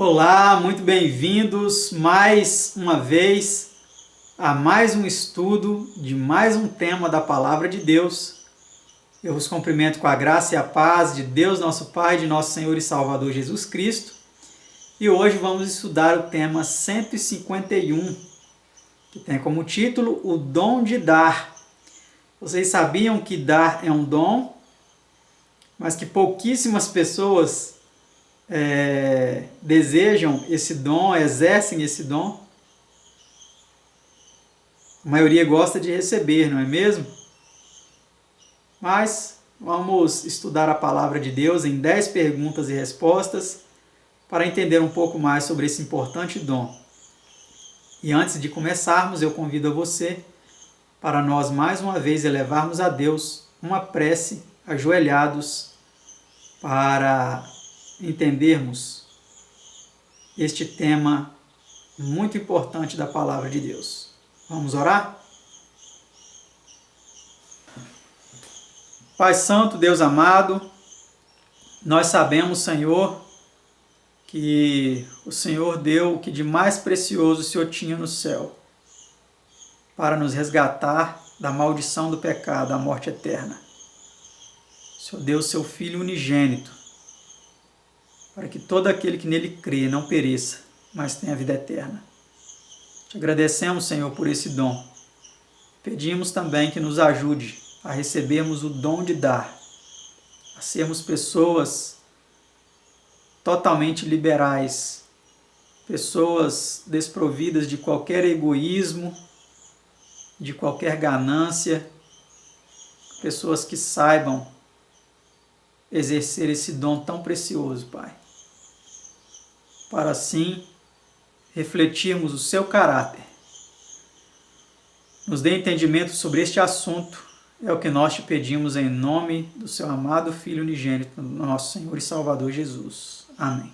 Olá, muito bem-vindos mais uma vez a mais um estudo de mais um tema da Palavra de Deus. Eu vos cumprimento com a graça e a paz de Deus, nosso Pai, de nosso Senhor e Salvador Jesus Cristo. E hoje vamos estudar o tema 151, que tem como título o dom de dar. Vocês sabiam que dar é um dom, mas que pouquíssimas pessoas desejam esse dom, exercem esse dom? A maioria gosta de receber, não é mesmo? Mas vamos estudar a palavra de Deus em 10 perguntas e respostas para entender um pouco mais sobre esse importante dom. E antes de começarmos, eu convido a você para nós mais uma vez elevarmos a Deus uma prece ajoelhados para entendermos este tema muito importante da palavra de Deus. Vamos orar? Pai Santo, Deus amado, nós sabemos, Senhor, que o Senhor deu o que de mais precioso o Senhor tinha no céu para nos resgatar da maldição do pecado, a morte eterna. O Senhor deu o seu Filho unigênito para que todo aquele que nele crê não pereça, mas tenha vida eterna. Te agradecemos, Senhor, por esse dom. Pedimos também que nos ajude a recebermos o dom de dar, a sermos pessoas totalmente liberais, pessoas desprovidas de qualquer egoísmo, de qualquer ganância, pessoas que saibam exercer esse dom tão precioso, Pai, para assim refletirmos o seu caráter. Nos dê entendimento sobre este assunto, é o que nós te pedimos em nome do seu amado Filho unigênito, nosso Senhor e Salvador Jesus. Amém.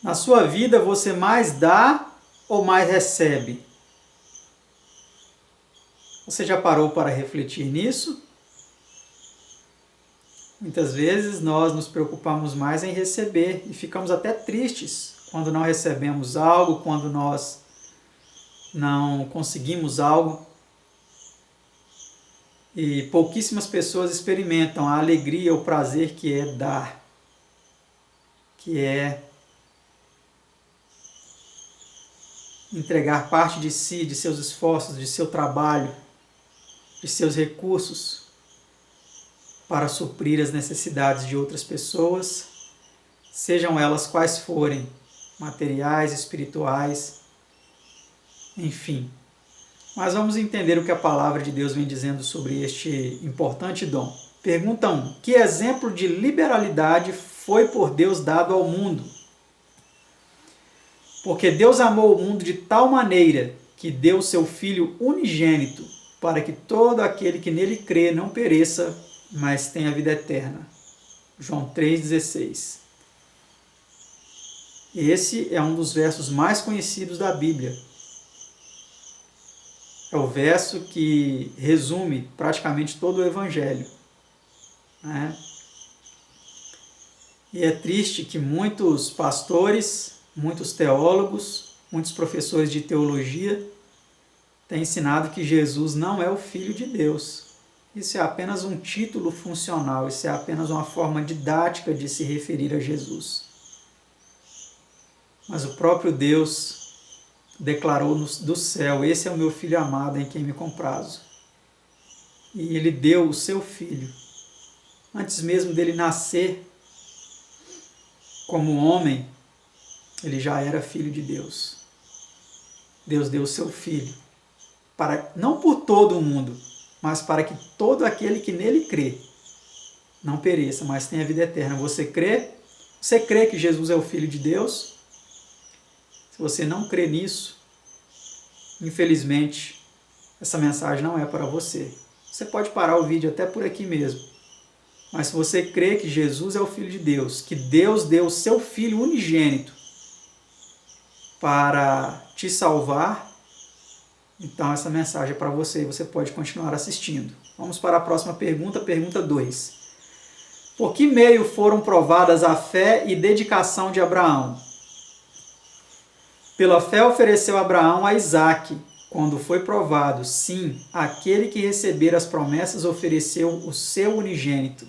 Na sua vida, você mais dá ou mais recebe? Você já parou para refletir nisso? Muitas vezes nós nos preocupamos mais em receber e ficamos até tristes quando não recebemos algo, quando nós não conseguimos algo. E pouquíssimas pessoas experimentam a alegria, o prazer que é dar, que é entregar parte de si, de seus esforços, de seu trabalho, de seus recursos para suprir as necessidades de outras pessoas, sejam elas quais forem, materiais, espirituais, enfim. Mas vamos entender o que a palavra de Deus vem dizendo sobre este importante dom. Pergunta 1. Que exemplo de liberalidade foi por Deus dado ao mundo? Porque Deus amou o mundo de tal maneira que deu seu Filho unigênito para que todo aquele que nele crê não pereça, mas tenha vida eterna. João 3,16. Esse é um dos versos mais conhecidos da Bíblia. É o verso que resume praticamente todo o Evangelho, né? E é triste que muitos pastores, muitos teólogos, muitos professores de teologia têm ensinado que Jesus não é o Filho de Deus. Isso é apenas um título funcional, isso é apenas uma forma didática de se referir a Jesus. Mas o próprio Deus declarou do céu: esse é o meu Filho amado em quem me comprazo. E ele deu o seu Filho. Antes mesmo dele nascer como homem, ele já era Filho de Deus. Deus deu o seu Filho, não por todo o mundo, mas para que todo aquele que nele crê não pereça, mas tenha vida eterna. Você crê? Você crê que Jesus é o Filho de Deus? Se você não crê nisso, infelizmente, essa mensagem não é para você. Você pode parar o vídeo até por aqui mesmo. Mas se você crê que Jesus é o Filho de Deus, que Deus deu o seu Filho unigênito para te salvar, então essa mensagem é para você e você pode continuar assistindo. Vamos para a próxima pergunta, pergunta 2. Por que meio foram provadas a fé e dedicação de Abraão? Pela fé ofereceu Abraão a Isaque, quando foi provado. Sim, aquele que recebera as promessas ofereceu o seu unigênito.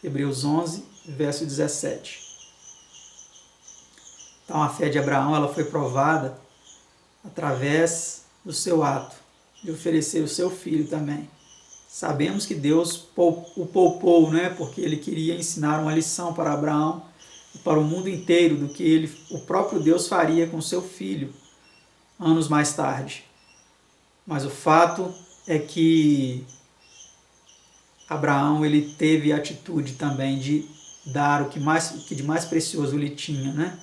Hebreus 11, verso 17. Então a fé de Abraão ela foi provada através do seu ato de oferecer o seu filho também. Sabemos que Deus o poupou, né? Porque ele queria ensinar uma lição para Abraão e para o mundo inteiro do que o próprio Deus faria com seu filho anos mais tarde. Mas o fato é que Abraão ele teve a atitude também de dar o que de mais precioso ele tinha, né?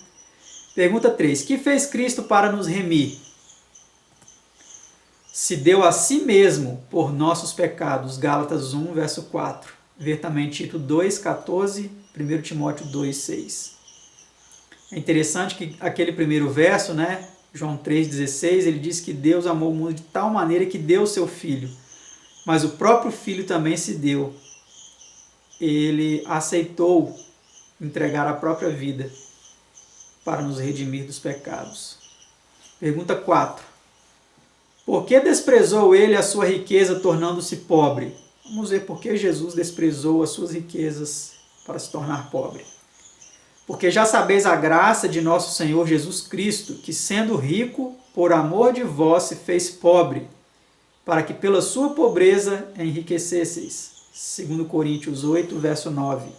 Pergunta 3. Que fez Cristo para nos remir? Se deu a si mesmo por nossos pecados. Gálatas 1, verso 4. Ver também Tito 2, 14, 1 Timóteo 2, 6. É interessante que aquele primeiro verso, né, João 3,16, ele diz que Deus amou o mundo de tal maneira que deu o seu Filho. Mas o próprio Filho também se deu. Ele aceitou entregar a própria vida para nos redimir dos pecados. Pergunta 4. Por que desprezou ele a sua riqueza, tornando-se pobre? Vamos ver por que Jesus desprezou as suas riquezas para se tornar pobre. Porque já sabeis a graça de nosso Senhor Jesus Cristo, que sendo rico, por amor de vós se fez pobre, para que pela sua pobreza enriquecesseis. 2 Coríntios 8, verso 9.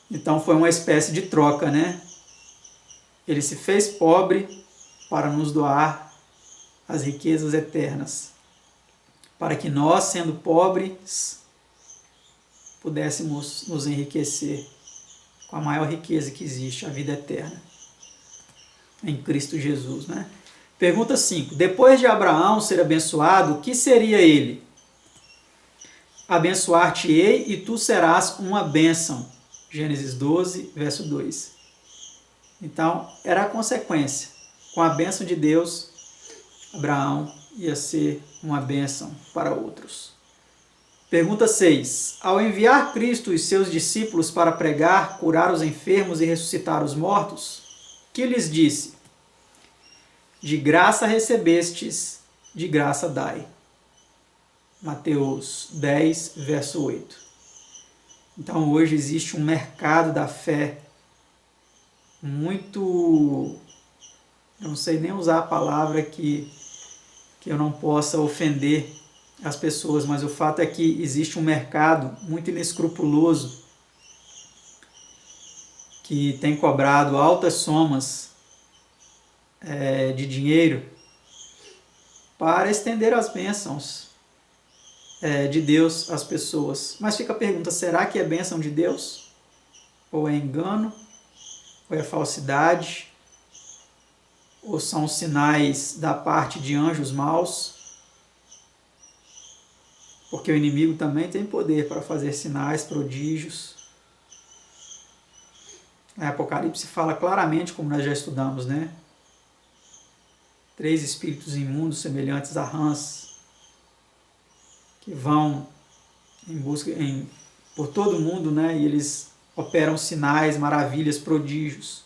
Então foi uma espécie de troca, né? Ele se fez pobre para nos doar as riquezas eternas, para que nós, sendo pobres, pudéssemos nos enriquecer com a maior riqueza que existe, a vida eterna, em Cristo Jesus, né? Pergunta 5. Depois de Abraão ser abençoado, o que seria ele? Abençoar-te-ei e tu serás uma bênção. Gênesis 12, verso 2. Então, era a consequência. Com a bênção de Deus, Abraão ia ser uma bênção para outros. Pergunta 6. Ao enviar Cristo e seus discípulos para pregar, curar os enfermos e ressuscitar os mortos, que lhes disse? De graça recebestes, de graça dai. Mateus 10, verso 8. Então hoje existe um mercado da fé muito... Eu não sei nem usar a palavra que eu não possa ofender as pessoas, mas o fato é que existe um mercado muito inescrupuloso que tem cobrado altas somas de dinheiro para estender as bênçãos de Deus às pessoas. Mas fica a pergunta, será que é bênção de Deus? Ou é engano? Ou é falsidade? Ou são sinais da parte de anjos maus? Porque o inimigo também tem poder para fazer sinais, prodígios. A Apocalipse fala claramente, como nós já estudamos, né? 3 espíritos imundos semelhantes a rãs que vão em busca por todo o mundo, né? E eles operam sinais, maravilhas, prodígios.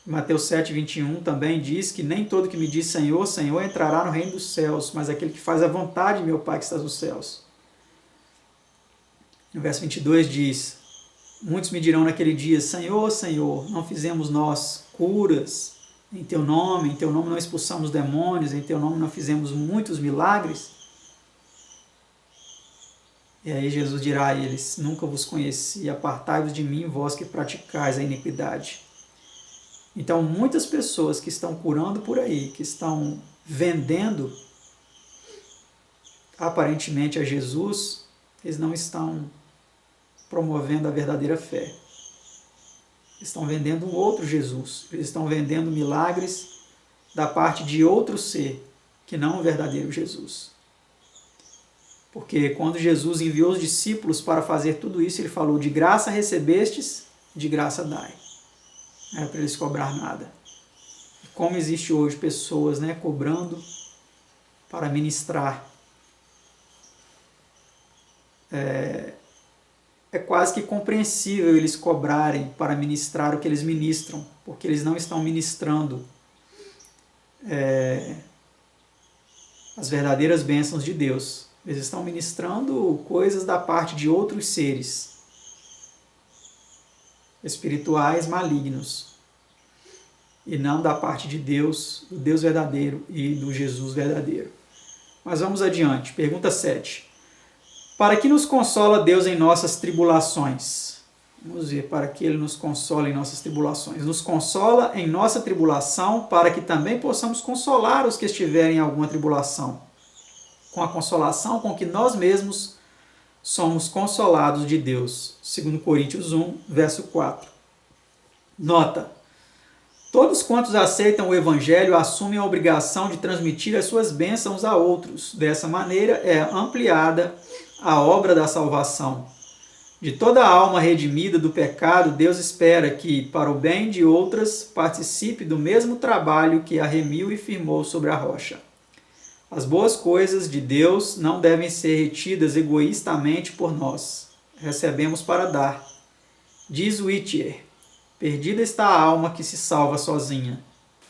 Mateus 7, 21 também diz que nem todo que me diz Senhor, Senhor entrará no reino dos céus, mas aquele que faz a vontade de meu Pai que está nos céus. No verso 22 diz, muitos me dirão naquele dia, Senhor, Senhor, não fizemos nós curas em Teu nome não expulsamos demônios, em Teu nome não fizemos muitos milagres? E aí Jesus dirá a eles, nunca vos conheci, apartai-vos de mim, vós que praticais a iniquidade. Então, muitas pessoas que estão curando por aí, que estão vendendo aparentemente a Jesus, eles não estão promovendo a verdadeira fé. Estão vendendo um outro Jesus. Eles estão vendendo milagres da parte de outro ser, que não o verdadeiro Jesus. Porque quando Jesus enviou os discípulos para fazer tudo isso, ele falou, de graça recebestes, de graça dai. Não era para eles cobrar nada. Como existe hoje pessoas, né, cobrando para ministrar. é quase que compreensível eles cobrarem para ministrar o que eles ministram, porque eles não estão ministrando as verdadeiras bênçãos de Deus. Eles estão ministrando coisas da parte de outros seres espirituais malignos, e não da parte de Deus, do Deus verdadeiro e do Jesus verdadeiro. Mas vamos adiante. Pergunta 7. Para que nos consola Deus em nossas tribulações? Vamos ver, para que Ele nos consola em nossas tribulações. Nos consola em nossa tribulação, para que também possamos consolar os que estiverem em alguma tribulação, com a consolação com que nós mesmos somos consolados de Deus. 2 Coríntios 1, verso 4. Nota: todos quantos aceitam o Evangelho assumem a obrigação de transmitir as suas bênçãos a outros. Dessa maneira é ampliada a obra da salvação. De toda a alma redimida do pecado, Deus espera que, para o bem de outras, participe do mesmo trabalho que a remiu e firmou sobre a rocha. As boas coisas de Deus não devem ser retidas egoístamente por nós. Recebemos para dar. Diz Whittier: perdida está a alma que se salva sozinha.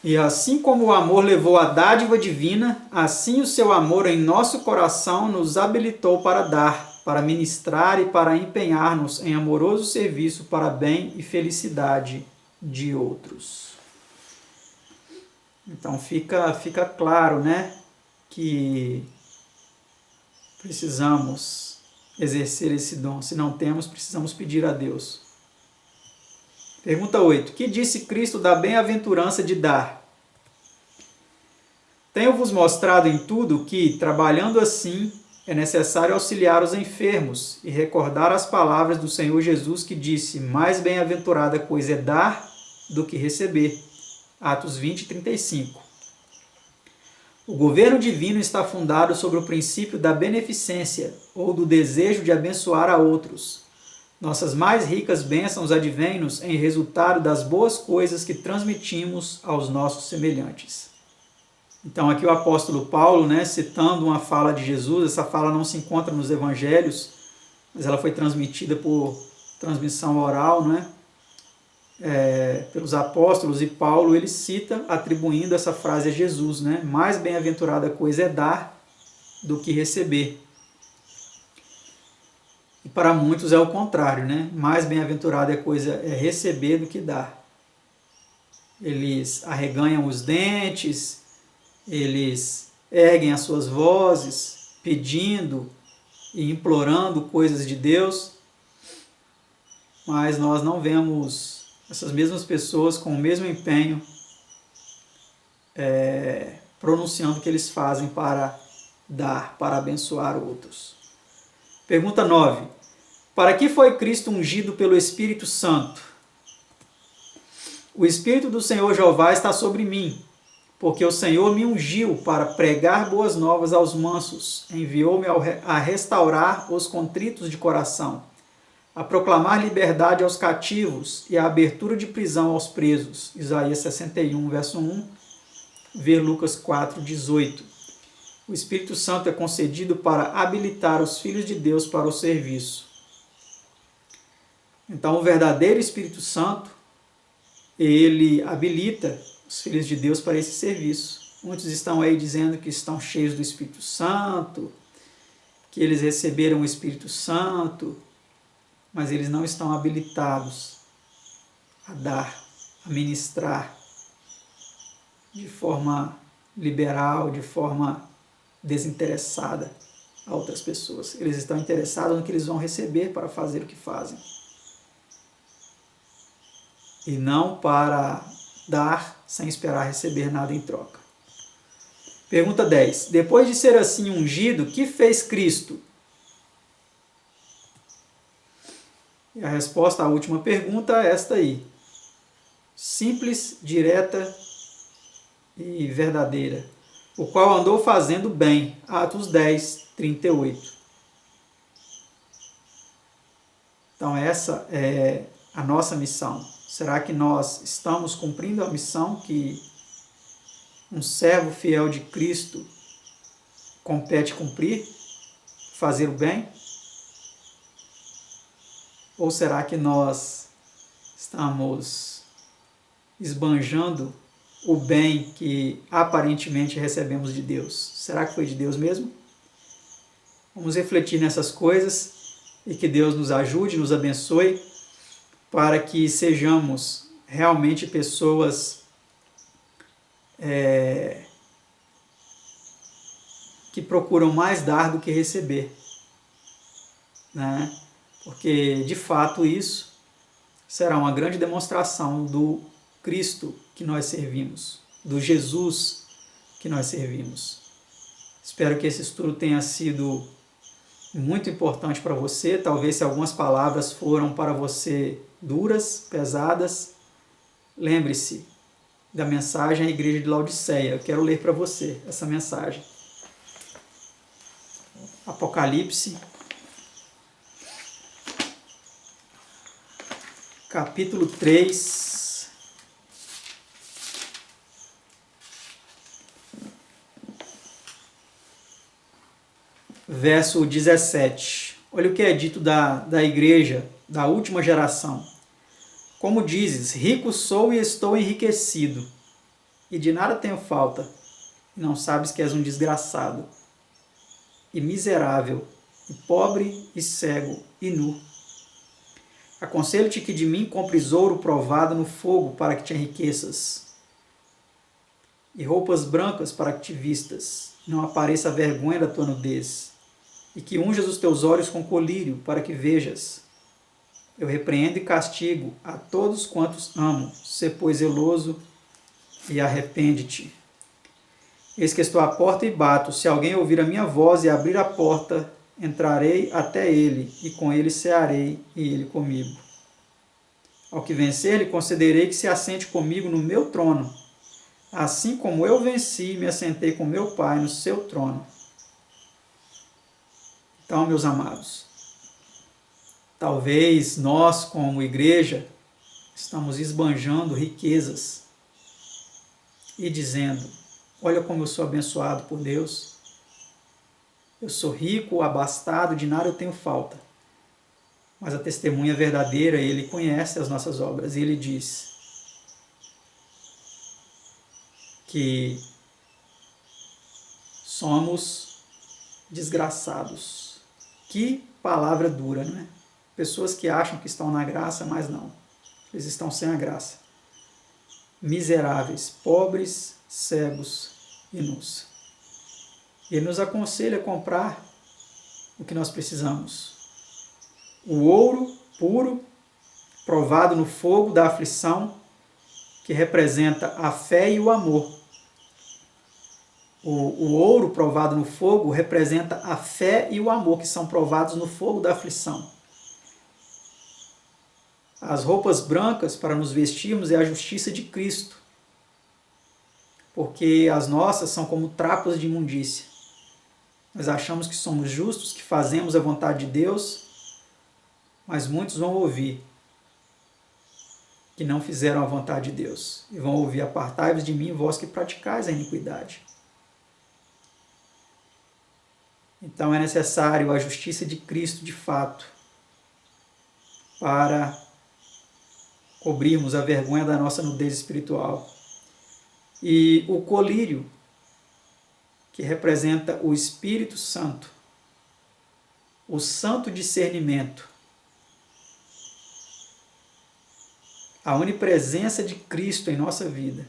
E assim como o amor levou a dádiva divina, assim o seu amor em nosso coração nos habilitou para dar, para ministrar e para empenhar-nos em amoroso serviço para bem e felicidade de outros. Então fica claro, né, que precisamos exercer esse dom. Se não temos, precisamos pedir a Deus. Pergunta 8. Que disse Cristo da bem-aventurança de dar? Tenho-vos mostrado em tudo que, trabalhando assim, é necessário auxiliar os enfermos e recordar as palavras do Senhor Jesus que disse: mais bem-aventurada coisa é dar do que receber. Atos 20, 35. O governo divino está fundado sobre o princípio da beneficência, ou do desejo de abençoar a outros. Nossas mais ricas bênçãos advêm-nos em resultado das boas coisas que transmitimos aos nossos semelhantes. Então aqui o apóstolo Paulo, né, citando uma fala de Jesus, essa fala não se encontra nos evangelhos, mas ela foi transmitida por transmissão oral, né, pelos apóstolos, e Paulo ele cita atribuindo essa frase a Jesus, né, mais bem-aventurada coisa é dar do que receber. E para muitos é o contrário, né? Mais bem-aventurada coisa é receber do que dar. Eles arreganham os dentes, eles erguem as suas vozes, pedindo e implorando coisas de Deus, mas nós não vemos essas mesmas pessoas com o mesmo empenho pronunciando o que eles fazem para dar, para abençoar outros. Pergunta 9. Para que foi Cristo ungido pelo Espírito Santo? O Espírito do Senhor Jeová está sobre mim, porque o Senhor me ungiu para pregar boas novas aos mansos, enviou-me a restaurar os contritos de coração, a proclamar liberdade aos cativos e a abertura de prisão aos presos. Isaías 61, verso 1, ver Lucas 4, 18. O Espírito Santo é concedido para habilitar os filhos de Deus para o serviço. Então, o verdadeiro Espírito Santo, ele habilita os filhos de Deus para esse serviço. Muitos estão aí dizendo que estão cheios do Espírito Santo, que eles receberam o Espírito Santo, mas eles não estão habilitados a dar, a ministrar de forma liberal, de forma desinteressada a outras pessoas. Eles estão interessados no que eles vão receber para fazer o que fazem. E não para dar sem esperar receber nada em troca. Pergunta 10. Depois de ser assim ungido, que fez Cristo? E a resposta à última pergunta é esta aí. Simples, direta e verdadeira. O qual andou fazendo bem. Atos 10, 38. Então essa é a nossa missão. Será que nós estamos cumprindo a missão que um servo fiel de Cristo compete cumprir? Fazer o bem? Ou será que nós estamos esbanjando o bem que aparentemente recebemos de Deus? Será que foi de Deus mesmo? Vamos refletir nessas coisas e que Deus nos ajude, nos abençoe, para que sejamos realmente pessoas que procuram mais dar do que receber, né? Porque, de fato, isso será uma grande demonstração do Cristo que nós servimos, do Jesus que nós servimos. Espero que esse estudo tenha sido muito importante para você. Talvez se algumas palavras foram para você duras, pesadas, lembre-se da mensagem à igreja de Laodiceia. Eu quero ler para você essa mensagem. Apocalipse, capítulo 3, verso 17. Olha o que é dito da igreja da última geração. Como dizes, rico sou e estou enriquecido, e de nada tenho falta, e não sabes que és um desgraçado, e miserável, e pobre, e cego, e nu. Aconselho-te que de mim compres ouro provado no fogo para que te enriqueças, e roupas brancas para que te vistas, não apareça a vergonha da tua nudez, e que unjas os teus olhos com colírio para que vejas. Eu repreendo e castigo a todos quantos amo. Sê, pois, zeloso e arrepende-te. Eis que estou à porta e bato. Se alguém ouvir a minha voz e abrir a porta, entrarei até ele, e com ele cearei, e ele comigo. Ao que vencer, lhe concederei que se assente comigo no meu trono, assim como eu venci e me assentei com meu Pai no seu trono. Então, meus amados, talvez nós, como igreja, estamos esbanjando riquezas e dizendo: olha como eu sou abençoado por Deus, eu sou rico, abastado, de nada eu tenho falta. Mas a testemunha verdadeira, ele conhece as nossas obras, e ele diz que somos desgraçados. Que palavra dura, não é? Pessoas que acham que estão na graça, mas não. Eles estão sem a graça. Miseráveis, pobres, cegos e nus. Ele nos aconselha a comprar o que nós precisamos. O ouro puro, provado no fogo da aflição, que representa a fé e o amor. O ouro provado no fogo representa a fé e o amor, que são provados no fogo da aflição. As roupas brancas para nos vestirmos é a justiça de Cristo, porque as nossas são como trapos de imundícia. Nós achamos que somos justos, que fazemos a vontade de Deus, mas muitos vão ouvir que não fizeram a vontade de Deus, e vão ouvir: apartai-vos de mim, vós que praticais a iniquidade. Então é necessário a justiça de Cristo de fato, para cobrirmos a vergonha da nossa nudez espiritual. E o colírio, que representa o Espírito Santo, o santo discernimento, a onipresença de Cristo em nossa vida,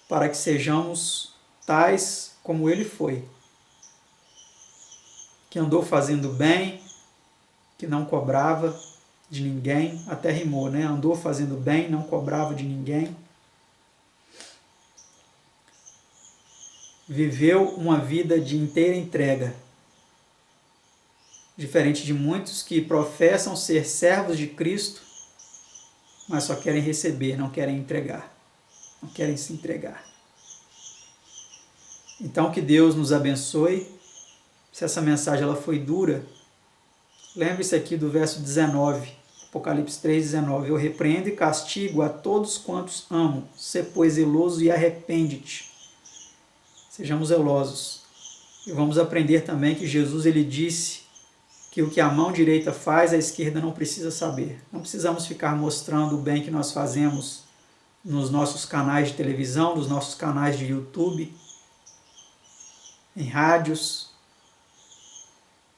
para que sejamos tais como Ele foi, que andou fazendo bem, que não cobrava de ninguém, até rimou, né? Andou fazendo bem, não cobrava de ninguém. Viveu uma vida de inteira entrega, diferente de muitos que professam ser servos de Cristo, mas só querem receber, não querem entregar, não querem se entregar. Então, que Deus nos abençoe. Se essa mensagem ela foi dura, lembre-se aqui do verso 19, Apocalipse 3,19. Eu repreendo e castigo a todos quantos amo. Sê, pois, zeloso e arrepende-te. Sejamos zelosos. E vamos aprender também que Jesus ele disse que o que a mão direita faz, a esquerda não precisa saber. Não precisamos ficar mostrando o bem que nós fazemos nos nossos canais de televisão, nos nossos canais de YouTube, em rádios.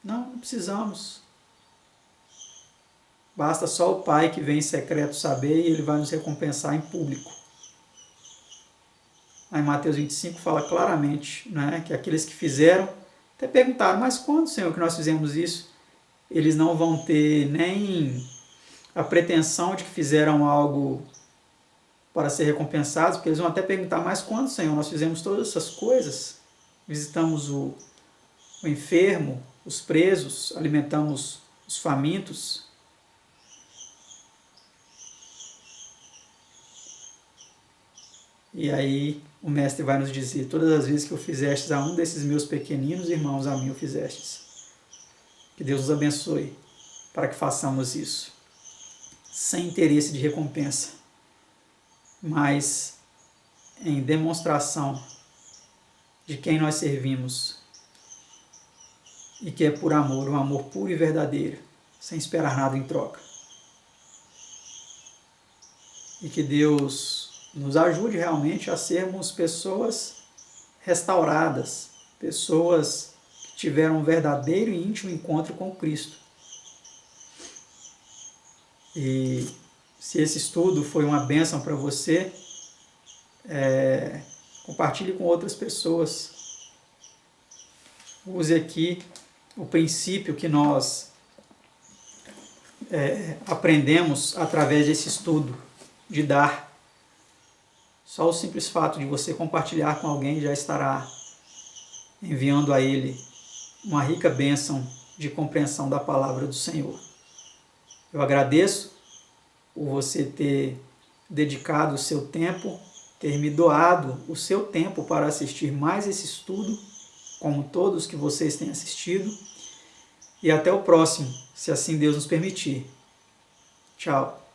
Não precisamos. Basta só o Pai que vem em secreto saber e Ele vai nos recompensar em público. Aí em Mateus 25 fala claramente, né, que aqueles que fizeram, até perguntaram, mas quando, Senhor, que nós fizemos isso? Eles não vão ter nem a pretensão de que fizeram algo para ser recompensados, porque eles vão até perguntar, mas quando, Senhor, nós fizemos todas essas coisas? Visitamos o enfermo, os presos, alimentamos os famintos. E aí o mestre vai nos dizer, todas as vezes que eu fizestes a um desses meus pequeninos irmãos, a mim o fizestes. Que Deus nos abençoe para que façamos isso, sem interesse de recompensa, mas em demonstração de quem nós servimos e que é por amor, um amor puro e verdadeiro, sem esperar nada em troca. E que Deus nos ajude realmente a sermos pessoas restauradas, pessoas que tiveram um verdadeiro e íntimo encontro com Cristo. E se esse estudo foi uma bênção para você, compartilhe com outras pessoas. Use aqui o princípio que nós aprendemos através desse estudo, de dar. Só o simples fato de você compartilhar com alguém já estará enviando a ele uma rica bênção de compreensão da palavra do Senhor. Eu agradeço por você ter dedicado o seu tempo, ter me doado o seu tempo para assistir mais esse estudo, como todos que vocês têm assistido. E até o próximo, se assim Deus nos permitir. Tchau.